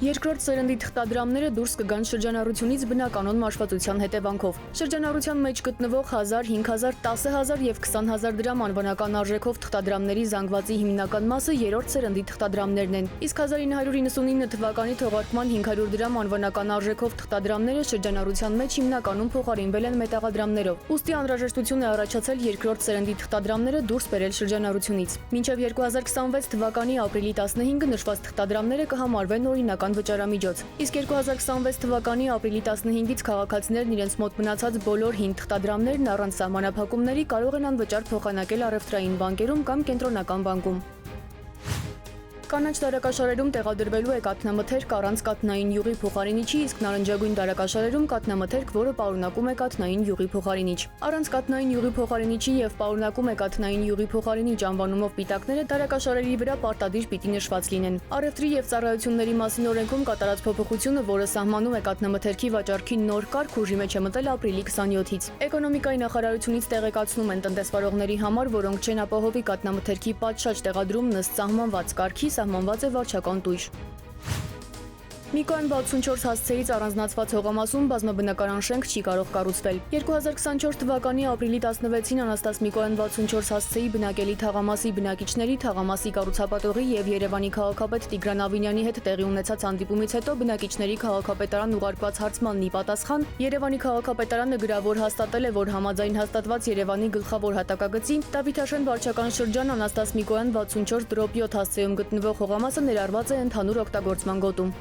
Երկրորդ սերնդի թղթադրամները դուրս կգան շրջանառությունից բնականոն մաշվածության հետևանքով։ Շրջանառության մեջ գտնվող 1000, 5000, 10000 եւ 20000 դրամ անվանական արժեքով թղթադրամների զանգվածի հիմնական մասը երրորդ սերնդի թղթադրամներն են։ Իսկ 1999 թվականի թողարկման 500 դրամ անվանական արժեքով թղթադրամները շրջանառության մեջ հիմնականում փոխարինվել են մետաղադրամներով։ Ուստի անհրաժեշտություն է առաջացել երկրորդ սերնդի թղթադրամները դուրս բերել շրջանառությունից։ Մինչև 2026 թվականի ապրիլի 15-ը նշված թղթադրամները կհամարվեն օրինական վճարամիջոց։ Իսկ 2026 թվականի ապրիլի 15-ից քաղաքացիներն իրենց մոտ մնացած բոլոր հին թղթադրամներն առանց սահմանափակումների կարող են անվճար փոխանակել առևտրային բանկերում կամ կենտրոնական բանկում։ Կանաչ դարակաշարերում տեղադրվելու է կաթնամթերք առանց կաթնային յուղի փոխարինիչի, իսկ նարնջագույն դարակաշարերում կաթնամթերք, որը պարունակում է կաթնային յուղի փոխարինիչ։ Առանց կաթնային յուղի փոխարինիչի եւ պարունակում է կաթնային յուղի փոխարինիչ անվանումով պիտակները դարակաշարերի վրա պարտադիր պիտի նշված լինեն։ Առևտրի եւ ծառայությունների մասին օրենքում կատարած փոփոխությունը, որը սահմանում է կաթնամթերքի վաճառքի նոր կարգ, ուժի մեջ է մտել ապրիլի 27-ից։ Էկոնոմիկայի նախարարությունից տեղեկացնում են տնտեսվարողների համար, որոնք չեն ապահովի կաթնամթերքի պատշաճ տեղադրում ըստ սահմանված կարգի, սահմանված է վարչական տույժ։ Միկոյան 64 հասցեից առանձնացված հողամասում բազմաբնակարան շենք չի կարող կառուցվել։ 2024 թվականի ապրիլի 16-ին Անաստաս Միկոյան 64 հասցեի բնակելի թաղամասի բնակիչների, թաղամասի կառուցապատողի եւ Երևանի քաղաքապետ Տիգրան Ավինյանի հետ տեղի ունեցած հանդիպումից հետո բնակիչների քաղաքապետարան ուղարկված հարցմանն ի պատասխան Երևանի քաղաքապետարանը գրավոր հաստատել է, որ համաձայն հաստատված Երևանի գլխավոր հատակագծի Դավիթաշեն վարչական շրջան Անաստաս Միկոյան 64/7 հասցեում գտնվող հողամասը ներառված է ընդհանուր օգտագործման գոտում։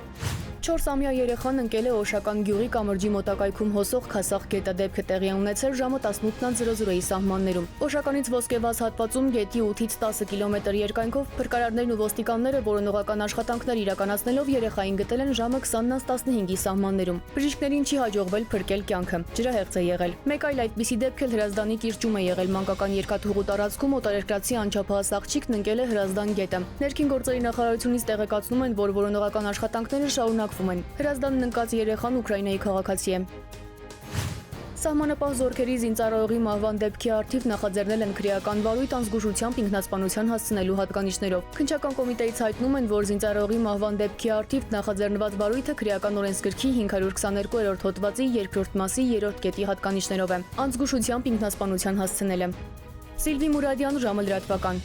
4-ամյա երեխան ընկել է Օշական գյուղի կամրջի մոտակայքում հոսող քասախ գետադեպքը տեղի ունեցել ժամը 18:00-ի սահմաններում։ Օշականից Ոսկեվազ հատվածում գետի 8-ից 10 կիլոմետր երկայնքով փրկարարներն ու ոստիկանները որոնողական աշխատանքներ իրականացնելով երեխային գտել են ժամը 20:15-ի սահմաններում։ Բժիշկներին չի հաջողվել փրկել կյանքը։ Ջրահեղձ է եղել։ Մեկ այլ այդպիսի դեպք էլ Հրազդանի կիրճում է եղել մանկական երկաթուղու տարածքում օտարերկրացի անչափահաս աղջիկն ընկել է Հրազդան գետը։ Ներքին գործերի նախարարությունից տեղեկացնում են, որ որոնողական աշխատանքները շարունակվում են։ Հրազդանն ընկած երեխան Ուկրաինայի քաղաքացի է։ Սահմանապահ զորքերի զինծառայողի մահվան դեպքի առթիվ նախաձեռնել են քրեական վարույթ անզգուշությամբ ինքնասպանության հասցնելու հատկանիշներով։ Քննչական կոմիտեից հայտնում են, որ զինծառայողի մահվան դեպքի առթիվ նախաձեռնված վարույթը քրեական օրենսգրքի 522-րդ հոդվածի 2-րդ մասի 3-րդ կետի հատկանիշներով է։ Անզգուշությամբ ինքնասպանության հասցնելը։ Սիլվի Մուրադյան, ժամը լրատվական։